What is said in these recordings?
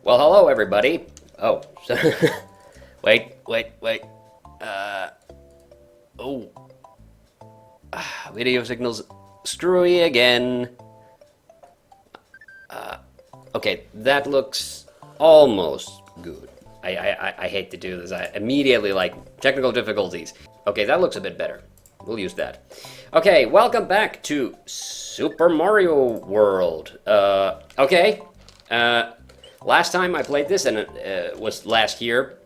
Well, hello everybody. Oh, so wait. Oh, video signals screwy again. Okay, that looks almost good. I hate to do this. I immediately like technical difficulties. Okay, that looks a bit better. We'll use that. Okay, welcome back to Super Mario World. Okay. Last time I played this, and it was last year,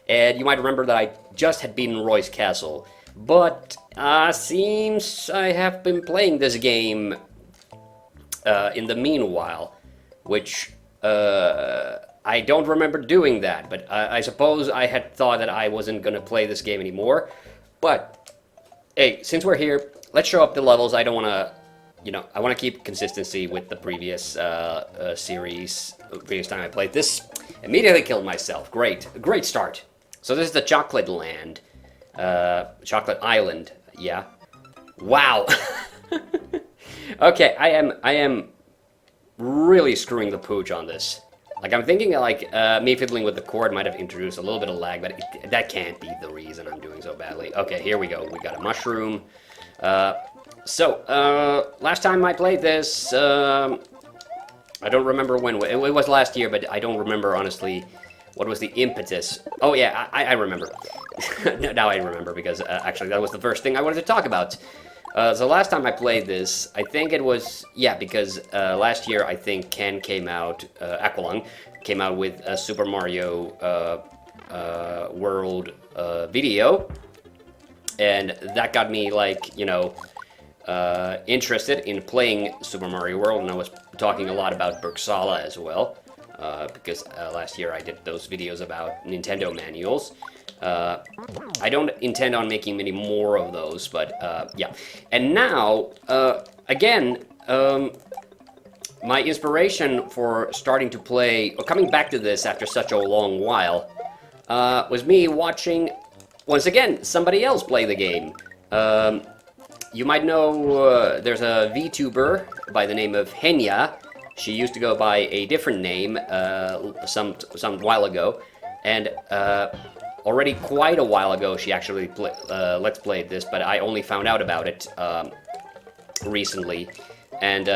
and you might remember that I just had beaten Roy's Castle. But seems I have been playing this game in the meanwhile, which I don't remember doing that. But I suppose I had thought that I wasn't gonna play this game anymore. But hey, since we're here, let's show up the levels. I don't want to. I want to keep consistency with the previous series. Previous time I played this, immediately killed myself. Great start. So this is the Chocolate Land, Chocolate Island. Yeah. Wow. Okay, I am really screwing the pooch on this. Like I'm thinking like me fiddling with the chord might have introduced a little bit of lag, but that can't be the reason I'm doing so badly. Okay, here we go. We got a mushroom. Last time I played this, I don't remember when. It was last year, but I don't remember, honestly, what was the impetus. Oh, yeah, I remember. Now I remember, because actually that was the first thing I wanted to talk about. So last time I played this, I think it was, yeah, because last year I think Ken came out, Aqualung, came out with a Super Mario World video. And that got me, like, interested in playing Super Mario World, and I was talking a lot about Bergsala as well, because last year I did those videos about Nintendo manuals. I don't intend on making many more of those, but yeah. And now, again, my inspiration for starting to play, or coming back to this after such a long while, was me watching, once again, somebody else play the game. You might know there's a VTuber by the name of Henya. She used to go by a different name some while ago, and already quite a while ago she actually Let's Played this, but I only found out about it recently. And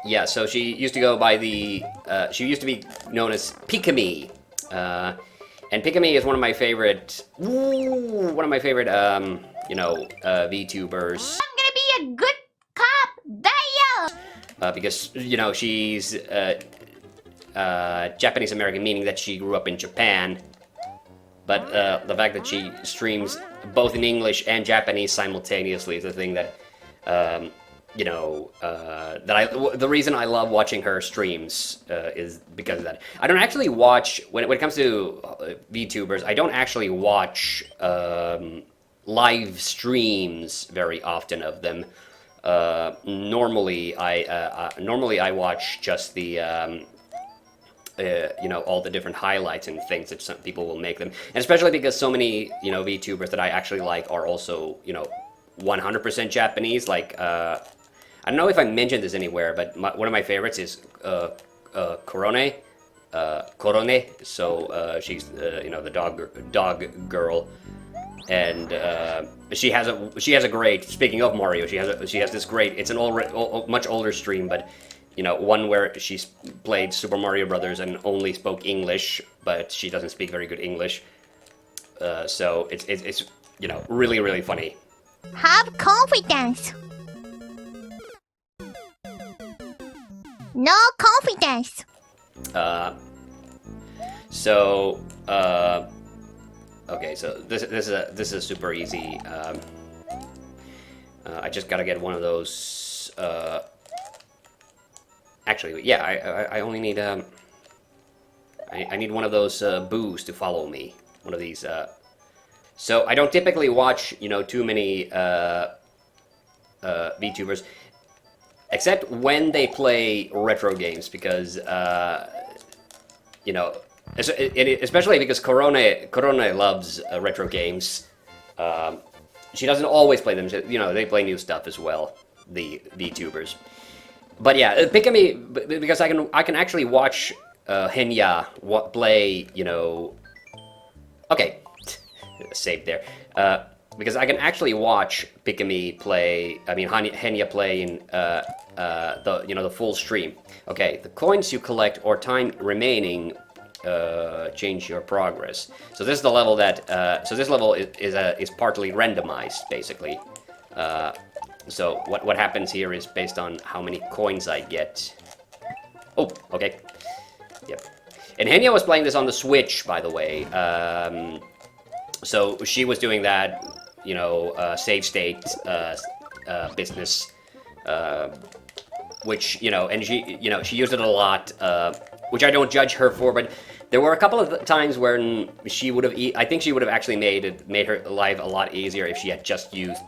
yeah, so she used to go by the she used to be known as Pikami. And Pikami is one of my favorite VTubers. I'm gonna be a good cop, Because, she's Japanese American, meaning that she grew up in Japan. But the fact that she streams both in English and Japanese simultaneously is the thing that, the reason I love watching her streams is because of that. I don't actually watch, when it comes to VTubers, I don't actually watch live streams very often of them. Normally I watch just the all the different highlights and things that some people will make them, and especially because so many VTubers that I actually like are also 100% Japanese. Like I don't know if I mentioned this anywhere, but one of my favorites is Korone. So she's the dog girl. And she has a great. Speaking of Mario, she has this great. It's an much older stream, but one where she's played Super Mario Brothers and only spoke English, but she doesn't speak very good English. So it's really funny. Have confidence. No confidence. Okay, so this is super easy. I just gotta get one of those. Actually, yeah, I only need I need one of those boos to follow me. One of these. So I don't typically watch too many VTubers, except when they play retro games, because especially because Corona loves retro games. She doesn't always play them. They play new stuff as well, the VTubers. But yeah, Pikami, because I can actually watch Henya play, you know... Okay, save there. Because I can actually watch Pikami play, I mean Henya play in the full stream. Okay, the coins you collect or time remaining change your progress. So this is the level that, so this level is partly randomized, basically. So what happens here is based on how many coins I get. Oh, okay. Yep. And Henya was playing this on the Switch, by the way. So she was doing that, you know, save state business, which, you know, and she used it a lot, which I don't judge her for, but there were a couple of times when she would have, I think she would have actually made her life a lot easier if she had just used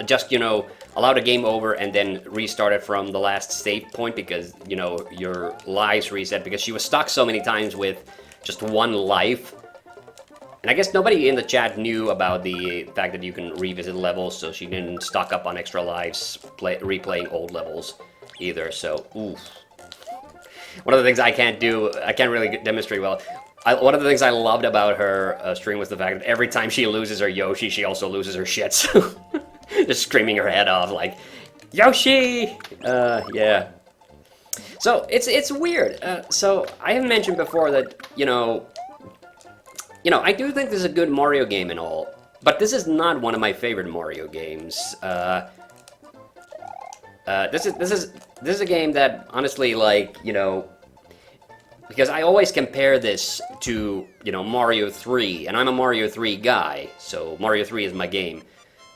just you know, allowed a game over and then restarted from the last save point, because, you know, your lives reset, because she was stuck so many times with just one life. And I guess nobody in the chat knew about the fact that you can revisit levels, so she didn't stock up on extra lives replaying old levels either, so oof. One of the things I can't really demonstrate well. One of the things I loved about her stream was the fact that every time she loses her Yoshi, she also loses her shits. Just screaming her head off like, Yoshi! Yeah. So, it's weird. So, I have mentioned before that, you know, I do think this is a good Mario game and all, but this is not one of my favorite Mario games. This is a game that, honestly, like, you know, because I always compare this to, you know, Mario 3, and I'm a Mario 3 guy, so Mario 3 is my game.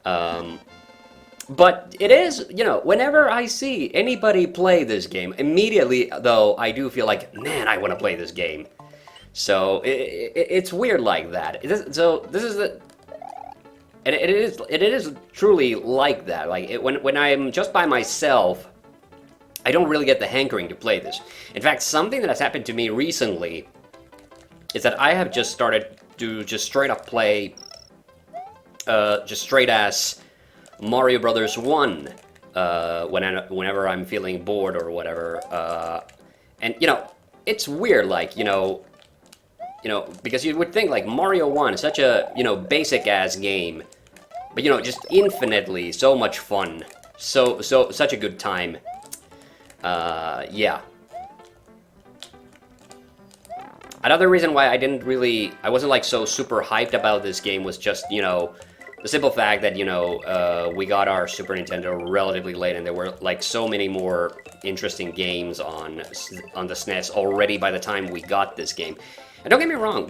But it is, you know, whenever I see anybody play this game, immediately, though, I do feel like, man, I want to play this game. So, it's weird like that. So, this is the... And it is truly like that. Like, when I'm just by myself, I don't really get the hankering to play this. In fact, something that has happened to me recently is that I have just started to just straight up play, just straight ass Mario Brothers 1 whenever I'm feeling bored or whatever. And, you know, it's weird, like, you know, because you would think, like, Mario 1 is such a, you know, basic-ass game. But, you know, just infinitely so much fun. Such a good time. Yeah. Another reason why I wasn't, like, so super hyped about this game was just, you know, the simple fact that, you know, we got our Super Nintendo relatively late, and there were, like, so many more interesting games on the SNES already by the time we got this game. And don't get me wrong,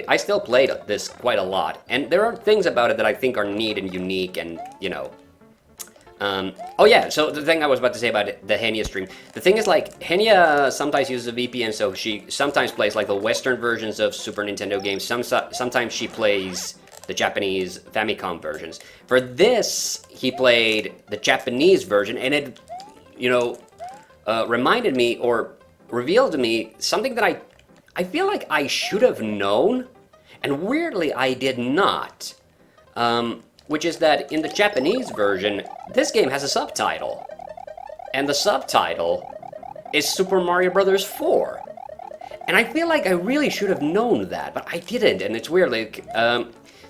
I still played this quite a lot, and there are things about it that I think are neat and unique, and, you know. Oh yeah, so the thing I was about to say about the Henya stream, the thing is, like, Henya sometimes uses a VPN, so she sometimes plays, like, the Western versions of Super Nintendo games, sometimes she plays the Japanese Famicom versions. For this, he played the Japanese version, and it, you know, reminded me, or revealed to me, something that I feel like I should have known, and weirdly I did not, which is that in the Japanese version, this game has a subtitle, and the subtitle is Super Mario Bros. 4. And I feel like I really should have known that, but I didn't, and it's weird, like,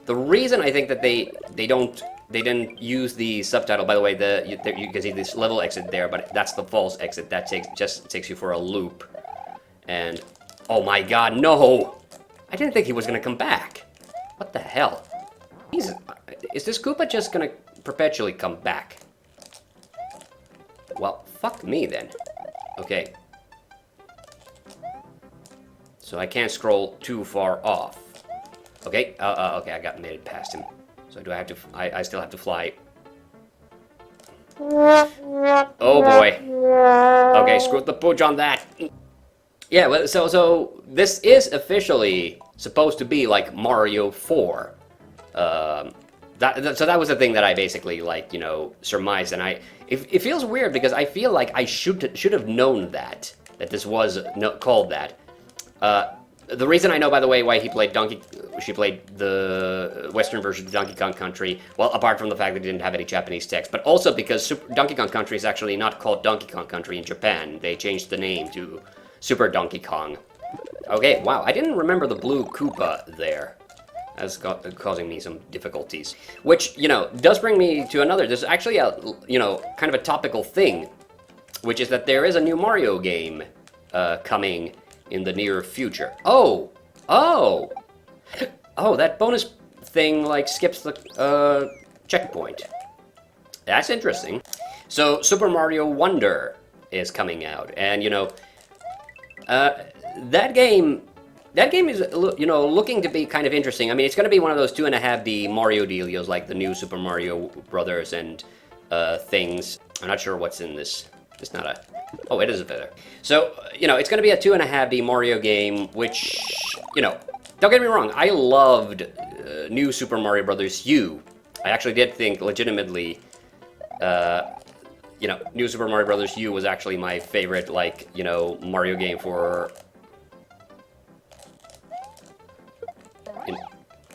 the reason I think that they didn't use the subtitle, by the way, you can see this level exit there, but that's the false exit, that just takes you for a loop, and... Oh my god, no! I didn't think he was gonna come back. What the hell? Is this Koopa just gonna perpetually come back? Well, fuck me then. Okay. So I can't scroll too far off. Okay, okay, I made it past him. So do I have to, I still have to fly. Oh boy. Okay, screw the pooch on that. Yeah, well, so this is officially supposed to be like Mario 4. So that was the thing that I basically, like, you know, surmised, and it feels weird because I feel like I should have known that this was called that. The reason I know, by the way, why she played the Western version of Donkey Kong Country, well, apart from the fact that it didn't have any Japanese text, but also because Donkey Kong Country is actually not called Donkey Kong Country in Japan. They changed the name to Super Donkey Kong. Okay, wow, I didn't remember the blue Koopa there. That's causing me some difficulties. Which, you know, does bring me to another, there's actually a, you know, kind of a topical thing, which is that there is a new Mario game coming in the near future. Oh! Oh! Oh, that bonus thing, like, skips the checkpoint. That's interesting. So, Super Mario Wonder is coming out, and, you know, that game is, you know, looking to be kind of interesting. I mean, it's going to be one of those 2.5D Mario dealios, like the new Super Mario Brothers and things. I'm not sure what's in this. It's not a... Oh, it is a better. So, you know, it's going to be a 2.5D Mario game, which, you know, don't get me wrong, I loved New Super Mario Brothers U. I actually did think, legitimately, you know, New Super Mario Brothers U was actually my favorite, like, you know, Mario game for...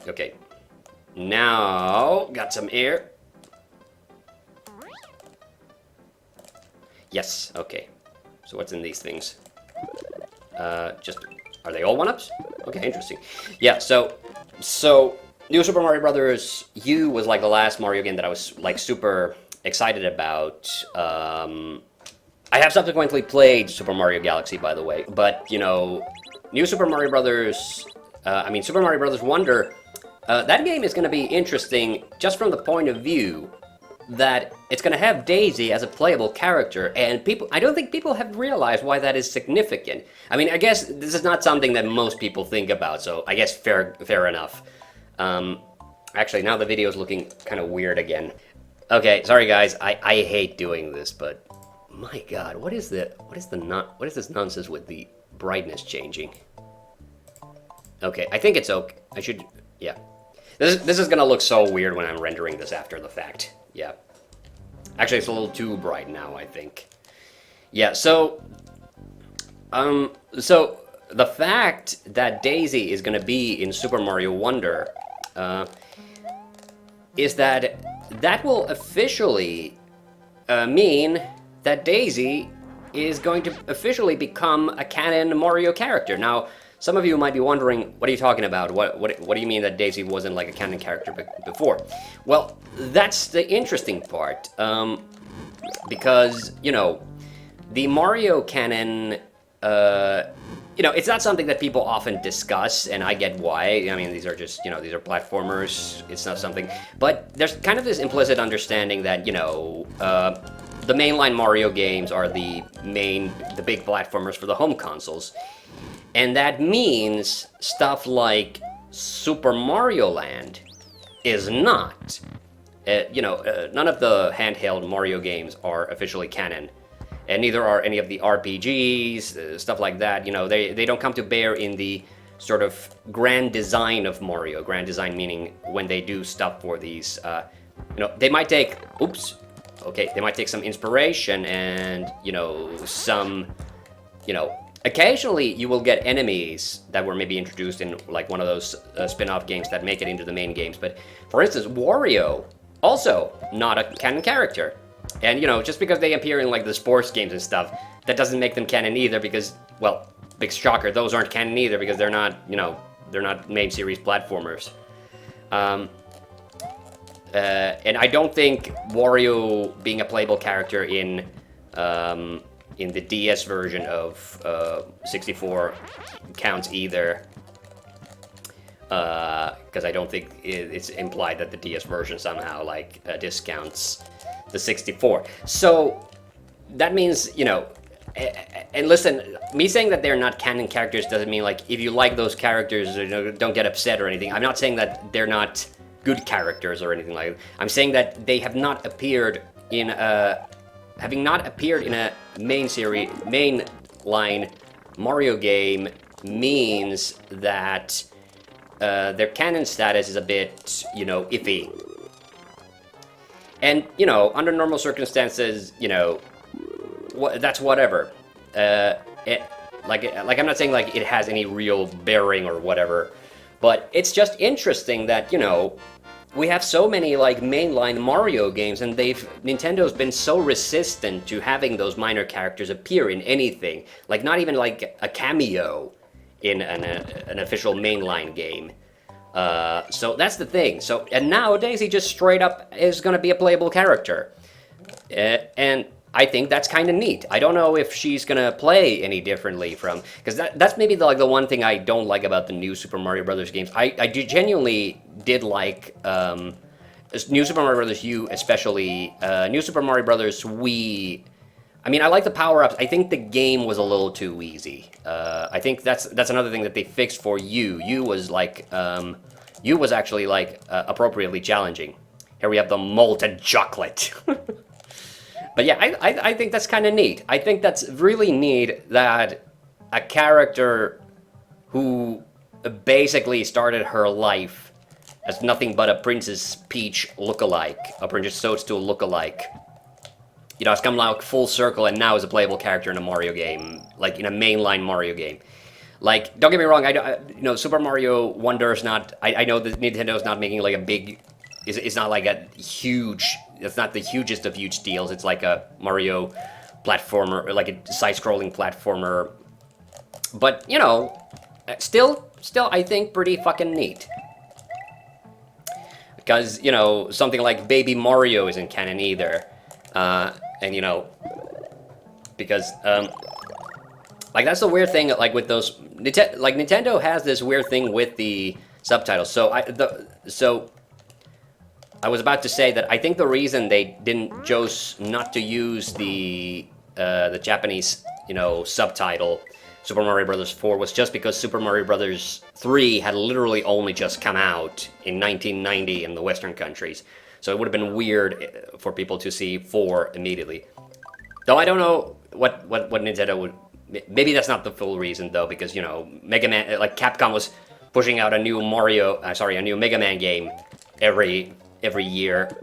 Okay. Now, got some air. Yes, okay. So what's in these things? Just, are they all 1-ups? Okay, interesting. Yeah, so New Super Mario Brothers U was like the last Mario game that I was like super excited about. I have subsequently played Super Mario Galaxy, by the way, but, you know, New Super Mario Brothers, Super Mario Brothers Wonder, that game is going to be interesting just from the point of view that it's going to have Daisy as a playable character, and I don't think people have realized why that is significant. I mean, I guess this is not something that most people think about, so I guess fair enough. Actually, now the video is looking kind of weird again. Okay, sorry guys, I hate doing this, but my God, what is this nonsense with the brightness changing? Okay, I think it's okay. Yeah. This is gonna look so weird when I'm rendering this after the fact. Yeah. Actually, it's a little too bright now, I think. Yeah, so the fact that Daisy is gonna be in Super Mario Wonder, is that will officially mean that Daisy is going to officially become a canon Mario character. Now, some of you might be wondering, what are you talking about? What do you mean that Daisy wasn't like a canon character before? Well, that's the interesting part, because, you know, the Mario canon, you know, it's not something that people often discuss, and I get why. I mean, these are just, you know, these are platformers. It's not something, but there's kind of this implicit understanding that, you know, the mainline Mario games are the big platformers for the home consoles. And that means stuff like Super Mario Land is not. You know, none of the handheld Mario games are officially canon. And neither are any of the RPGs, stuff like that. You know, they don't come to bear in the sort of grand design of Mario. Grand design meaning when they do stuff for these, you know, they might take, they might take some inspiration and, you know, some, you know, occasionally you will get enemies that were maybe introduced in like one of those spin-off games that make it into the main games. But for instance, Wario, also not a canon character. And, you know, just because they appear in like the sports games and stuff, that doesn't make them canon either because, well, big shocker, those aren't canon either because they're not, you know, they're not main series platformers. And I don't think Wario being a playable character in the DS version of 64 counts either, because I don't think it's implied that the DS version somehow like discounts the 64. So that means, you know, and listen, me saying that they're not canon characters doesn't mean like if you like those characters, you know, don't get upset or anything. I'm not saying that they're not good characters or anything like that. I'm saying that they have not appeared in having not appeared in a mainline Mario game means that their canon status is a bit, you know, iffy. And, you know, under normal circumstances, you know, that's whatever. Like I'm not saying like it has any real bearing or whatever, but it's just interesting that, you know, we have so many like mainline Mario games, and Nintendo's been so resistant to having those minor characters appear in anything. Like not even like a cameo in an official mainline game. So that's the thing. So and nowadays he just straight up is gonna be a playable character, and I think that's kind of neat. I don't know if she's gonna play any differently from, because that's maybe the one thing I don't like about the new Super Mario Brothers games. I genuinely did like New Super Mario Brothers U, especially New Super Mario Brothers Wii. I mean, I like the power-ups. I think the game was a little too easy. I think that's another thing that they fixed for U. U was like U was actually like appropriately challenging. Here we have the molten chocolate. But yeah, I think that's kind of neat. I think that's really neat that a character who basically started her life as nothing but a Princess Peach lookalike, a Princess Toadstool lookalike, you know, has come like full circle and now is a playable character in a Mario game, like in a mainline Mario game. Like, don't get me wrong, you know, Super Mario Wonder is not, I know that Nintendo's not making like a big, it's not like a huge, it's not the hugest of huge deals. It's like a Mario platformer, like a side-scrolling platformer. But, you know, still, I think pretty fucking neat. Because, you know, something like Baby Mario isn't canon either. And, you know, because, like, that's the weird thing, like, with those, like, Nintendo has this weird thing with the subtitles. So, I was about to say that I think the reason they didn't chose not to use the Japanese, you know, subtitle Super Mario Bros. 4 was just because Super Mario Bros. 3 had literally only just come out in 1990 in the Western countries. So it would have been weird for people to see 4 immediately. Though I don't know what Nintendo would... Maybe that's not the full reason, though, because, you know, Mega Man... Like, Capcom was pushing out a new a new Mega Man game every year.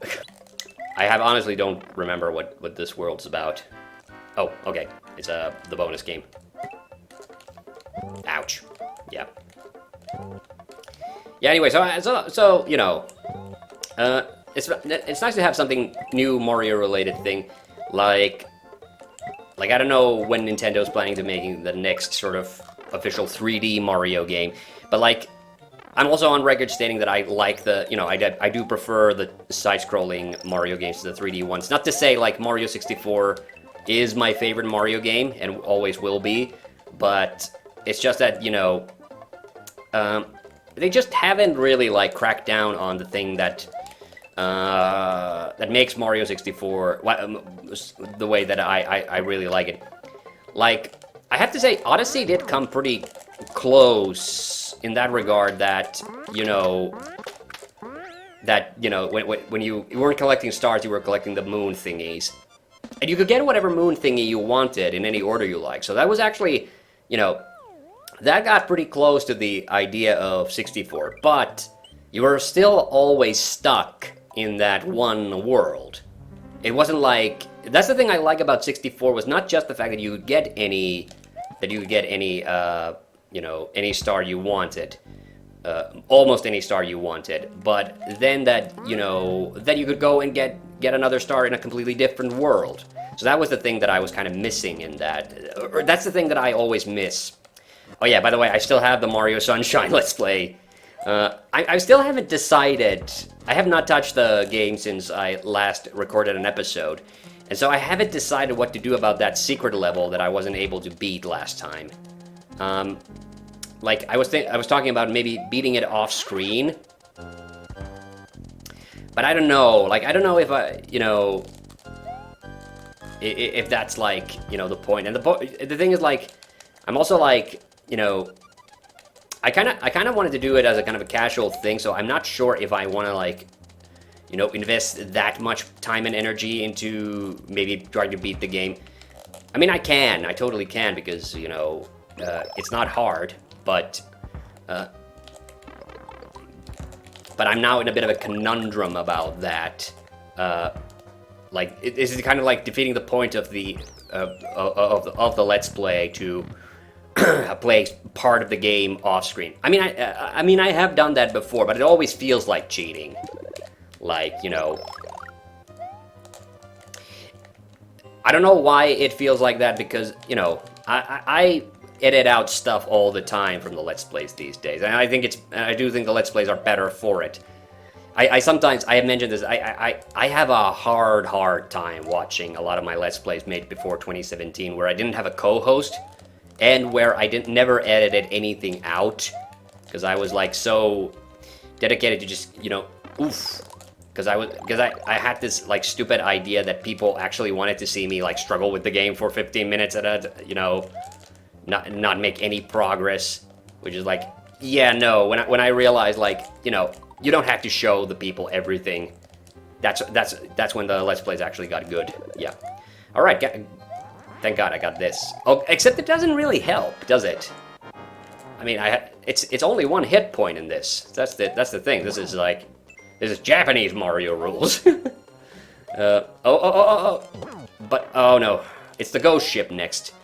I honestly don't remember what this world's about. Oh, okay. It's the bonus game. Ouch. Yeah. Yeah, anyway, so you know, it's nice to have something new Mario-related thing, like I don't know when Nintendo's planning to making the next sort of official 3D Mario game, but like, I'm also on record stating that I like the, you know, I do prefer the side-scrolling Mario games to the 3D ones. Not to say, like, Mario 64 is my favorite Mario game, and always will be, but it's just that, you know, they just haven't really, like, cracked down on the thing that, that makes Mario 64 the way that I really like it. Like, I have to say, Odyssey did come pretty close in that regard, that, you know, when you weren't collecting stars, you were collecting the moon thingies. And you could get whatever moon thingy you wanted in any order you like. So that was actually, you know, that got pretty close to the idea of 64. But you were still always stuck in that one world. It wasn't like... That's the thing I like about 64, was not just the fact that you could get any... you know, any star you wanted, almost any star you wanted, but then that, you know, that you could go and get another star in a completely different world. So that was the thing that I was kind of missing in that, or that's the thing that I always miss. Oh yeah, by the way, I still have the Mario Sunshine Let's Play. I still haven't decided, I have not touched the game since I last recorded an episode, and so I haven't decided what to do about that secret level that I wasn't able to beat last time. Like, I was talking about maybe beating it off screen, but I don't know, like, I don't know if you know, if that's, like, you know, the point. And the thing is, like, I'm also, like, you know, I kind of wanted to do it as a kind of a casual thing, so I'm not sure if I want to, like, you know, invest that much time and energy into maybe trying to beat the game. I mean, I totally can, because, you know, it's not hard, but I'm now in a bit of a conundrum about that. Like, this is kind of like defeating the point of the Let's Play to play part of the game off screen. I mean, I have done that before, but it always feels like cheating. Like, you know, I don't know why it feels like that, because, you know, I edit out stuff all the time from the Let's Plays these days, and I do think the Let's Plays are better for it. I sometimes, I have mentioned this, I have a hard time watching a lot of my Let's Plays made before 2017, where I didn't have a co-host, and where I never edited anything out, because I was like so dedicated to just, you know, oof. Because I had this like stupid idea that people actually wanted to see me like struggle with the game for 15 minutes at a, you know, not make any progress, which is like, yeah, no. When I realized, like, you know, you don't have to show the people everything. That's when the Let's Plays actually got good. Yeah. All right. Thank God I got this. Oh, except it doesn't really help, does it? I mean, it's only one hit point in this. That's the thing. This is Japanese Mario rules. Oh. But, oh no. It's the ghost ship next.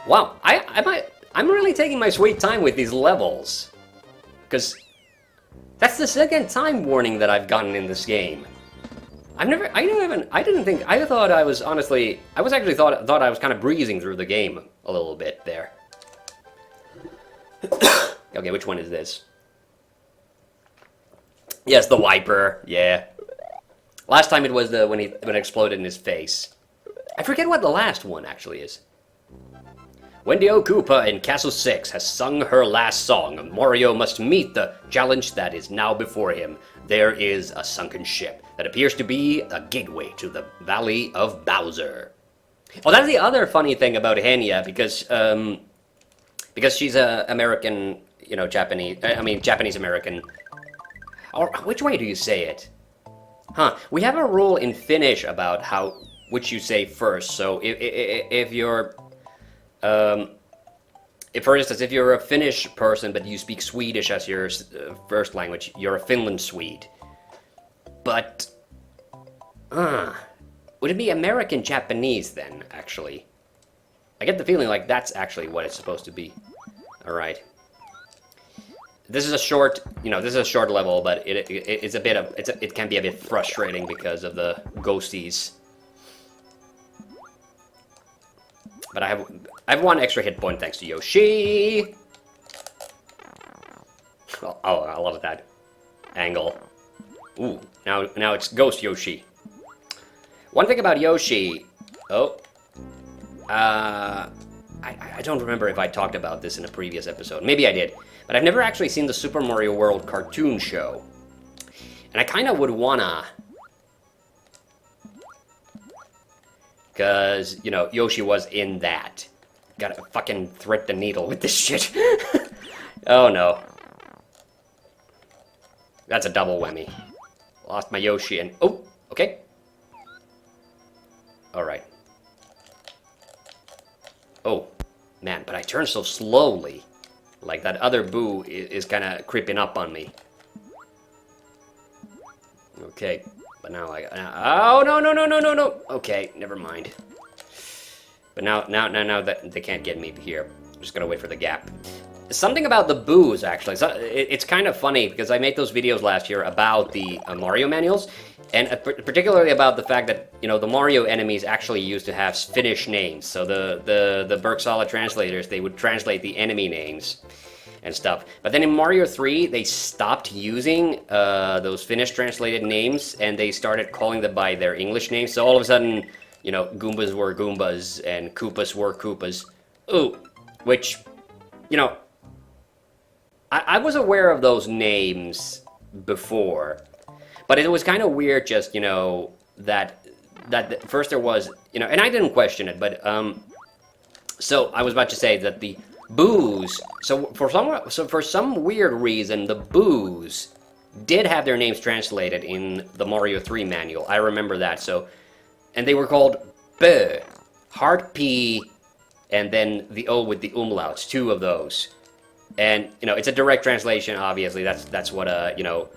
Wow, I'm really taking my sweet time with these levels. Because that's the second time warning that I've gotten in this game. I thought I was honestly, I thought I was kind of breezing through the game a little bit there. Okay, which one is this? Yes, the wiper. Yeah. Last time it was when it exploded in his face. I forget what the last one actually is. When the Koopa in Castle 6 has sung her last song, Mario must meet the challenge that is now before him. There is a sunken ship that appears to be a gateway to the Valley of Bowser. Oh, that's the other funny thing about Henya, because she's a American, you know, Japanese American. Or which way do you say it? Huh? We have a rule in Finnish about which you say first. So if you're for instance, if you're a Finnish person but you speak Swedish as your first language, you're a Finland Swede. But, would it be American Japanese then, actually? I get the feeling like that's actually what it's supposed to be. Alright. This is a short, you know, this is a short level, but it's a bit of, it can be a bit frustrating because of the ghosties. But I have one extra hit point thanks to Yoshi. Oh, I love that angle. Ooh, now it's Ghost Yoshi. One thing about Yoshi. Oh, I don't remember if I talked about this in a previous episode. Maybe I did, but I've never actually seen the Super Mario World cartoon show, and I kind of would wanna. Because, you know, Yoshi was in that. Gotta fucking thread the needle with this shit. Oh no. That's a double whammy. Lost my Yoshi and... Oh, okay. Alright. Oh, man, but I turn so slowly. Like that other boo is kind of creeping up on me. Okay. But now oh, no. Okay, never mind. But now that they can't get me here, I'm just gonna wait for the gap. Something about the boos, actually. So it's kind of funny, because I made those videos last year about the Mario manuals, and particularly about the fact that, you know, the Mario enemies actually used to have Finnish names. So the Bergsala translators, they would translate the enemy names and stuff. But then in Mario 3, they stopped using those Finnish translated names, and they started calling them by their English names. So all of a sudden, you know, Goombas were Goombas, and Koopas were Koopas. Ooh, which, you know, I was aware of those names before, but it was kind of weird just, you know, that first there was, you know, and I didn't question it, but, so I was about to say that the boos, so for some weird reason, the boos did have their names translated in the Mario 3 manual. I remember that. So, and they were called Bö, hard P, and then the O with the umlauts, two of those. And, you know, it's a direct translation, obviously. That's what you know,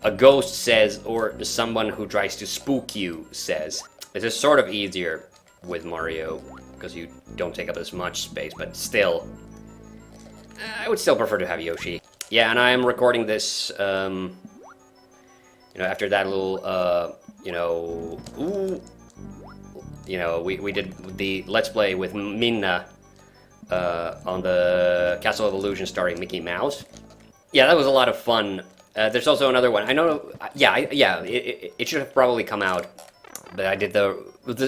a ghost says, or someone who tries to spook you says. This is sort of easier. with Mario, because you don't take up as much space, but still, I would still prefer to have Yoshi. Yeah, and I am recording this, after that little, we did the Let's Play with Minna on the Castle of Illusion starring Mickey Mouse. Yeah, that was a lot of fun. There's also another one. I know, it should have probably come out, but I did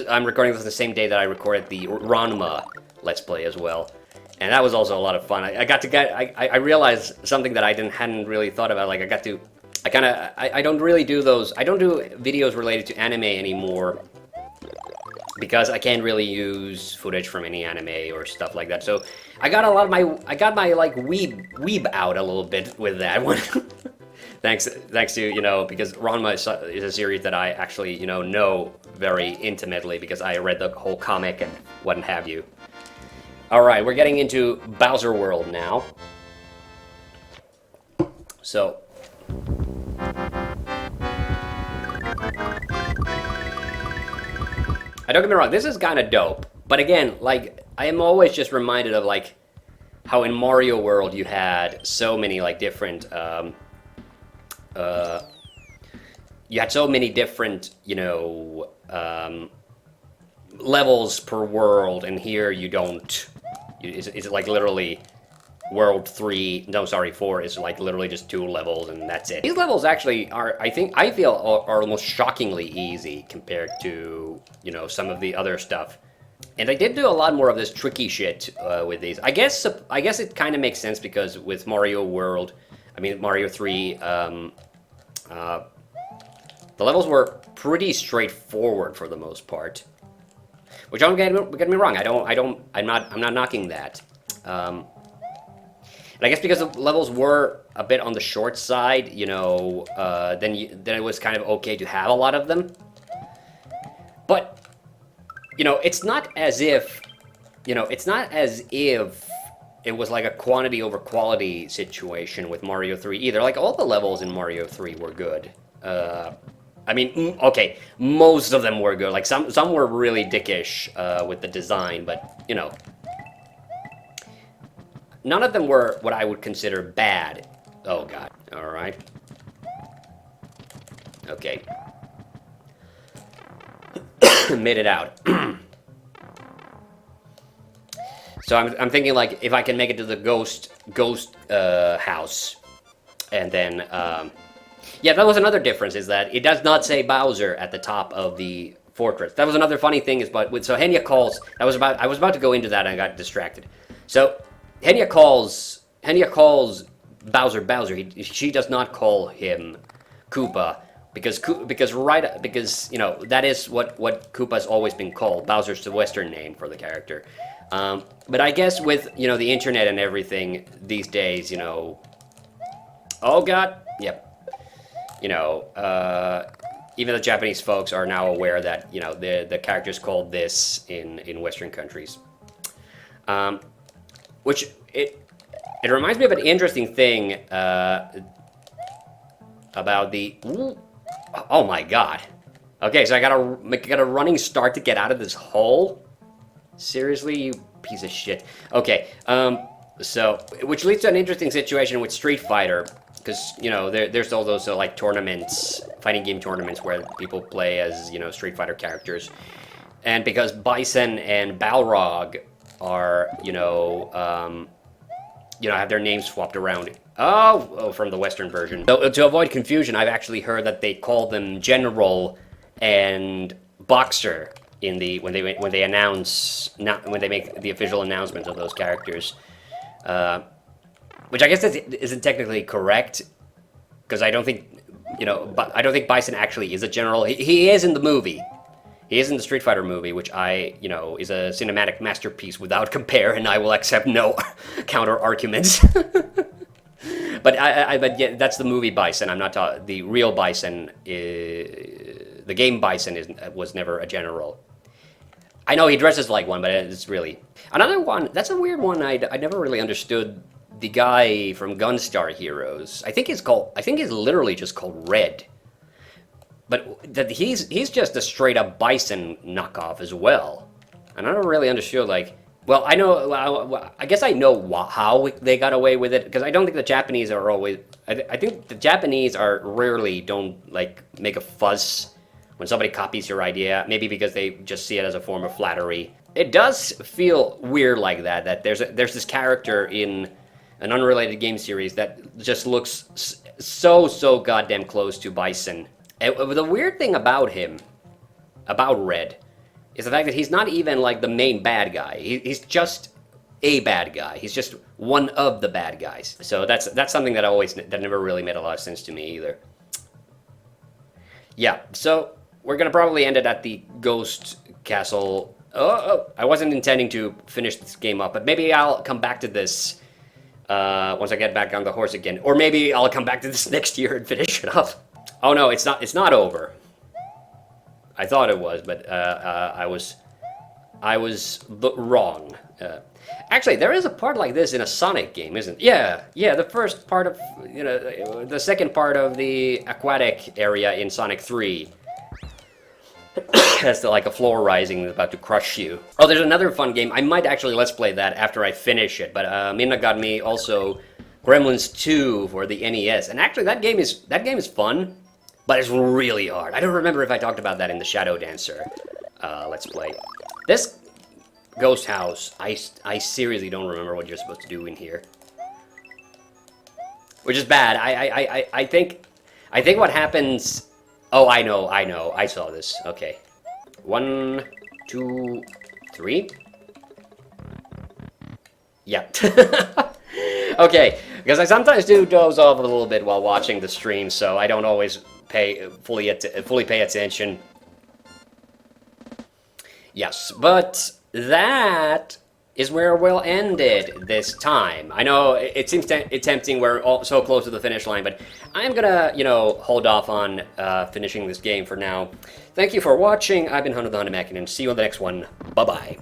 I'm recording this the same day that I recorded the Ranma Let's Play as well. And that was also a lot of fun. I realized something that I hadn't really thought about. Like, I don't really do those. I don't do videos related to anime anymore because I can't really use footage from any anime or stuff like that. So I got my like weeb out a little bit with that one. thanks to, because Ranma is a series that I actually, know very intimately because I read the whole comic and what have you. Alright, we're getting into Bowser World now. So, don't get me wrong, this is kind of dope. But again, like, I am always just reminded of, like, how in Mario World you had so many, like, different, you had so many different, levels per world, and here you don't. It's like literally World 3, no, sorry, 4 is like literally just 2 levels and that's it. These levels actually are, I feel, are almost shockingly easy compared to, some of the other stuff. And they did do a lot more of this tricky shit with these. I guess it kind of makes sense because with Mario 3, the levels were pretty straightforward for the most part. Which don't get me wrong, I'm not knocking that. And I guess because the levels were a bit on the short side, then it was kind of okay to have a lot of them. But, it's not as if, it was like a quantity over quality situation with Mario 3 either. Like, all the levels in Mario 3 were good. Okay, most of them were good. Like, some were really dickish with the design, but, none of them were what I would consider bad. Oh, God. All right. Okay. Made it out. So I'm thinking, like, if I can make it to the ghost house, and then, yeah, that was another difference, is that it does not say Bowser at the top of the fortress. That was another funny thing, so Henya calls, I was about to go into that and I got distracted. So, Henya calls Bowser. She does not call him Koopa, because that is what Koopa's always been called. Bowser's the Western name for the character. But I guess with, the internet and everything these days, oh God, yep. Even the Japanese folks are now aware that, the character's called this in Western countries. Which, it reminds me of an interesting thing, about the... Ooh, oh my God. Okay, so I got a running start to get out of this hole? Seriously, you piece of shit. Okay, so, which leads to an interesting situation with Street Fighter, because, there's all those, like, tournaments, fighting game tournaments where people play as, Street Fighter characters. And because Bison and Balrog are, have their names swapped around. Oh, from the Western version. So, to avoid confusion, I've actually heard that they call them General and Boxer when they make the official announcement of those characters. Which I guess isn't technically correct, because I don't think Bison actually is a general. He is in the movie. He is in the Street Fighter movie, which is a cinematic masterpiece without compare, and I will accept no counter arguments. But yeah, that's the movie Bison. I'm not talking the real Bison. The game Bison was never a general. I know he dresses like one, but it's really another one. That's a weird one. I never really understood. The guy from Gunstar Heroes. I think he's literally just called Red. But that he's just a straight up Bison knockoff as well. And I don't really understood, like, well, I know, I guess I know how they got away with it, because I don't think the Japanese are always, I think the Japanese are rarely don't, like, make a fuss when somebody copies your idea, maybe because they just see it as a form of flattery. It does feel weird like that there's this character in an unrelated game series that just looks so goddamn close to Bison. And the weird thing about him, about Red, is the fact that he's not even like the main bad guy. He's just a bad guy. He's just one of the bad guys. So that's something that never really made a lot of sense to me either. Yeah, so we're gonna probably end it at the Ghost Castle. Oh, I wasn't intending to finish this game up, but maybe I'll come back to this once I get back on the horse again. Or maybe I'll come back to this next year and finish it up. Oh no, it's not over. I thought it was, but I was wrong. Actually, there is a part like this in a Sonic game, isn't? Yeah, the first part of the second part of the aquatic area in Sonic 3. That's like a floor rising that's about to crush you. Oh, there's another fun game. I might actually let's play that after I finish it. But Minna got me also Gremlins 2 for the NES, and actually that game is fun. But it's really hard. I don't remember if I talked about that in the Shadow Dancer Let's Play. This ghost house, I seriously don't remember what you're supposed to do in here. Which is bad. I think what happens... Oh, I know. I saw this. Okay. 1, 2, 3. Yeah. Okay, because I sometimes do doze off a little bit while watching the stream, so I don't always fully pay attention. Yes, but that is where we'll end it this time. I know it seems tempting, we're all so close to the finish line, but I'm gonna, hold off on finishing this game for now. Thank you for watching. I've been TheHande, and see you on the next one. Bye-bye.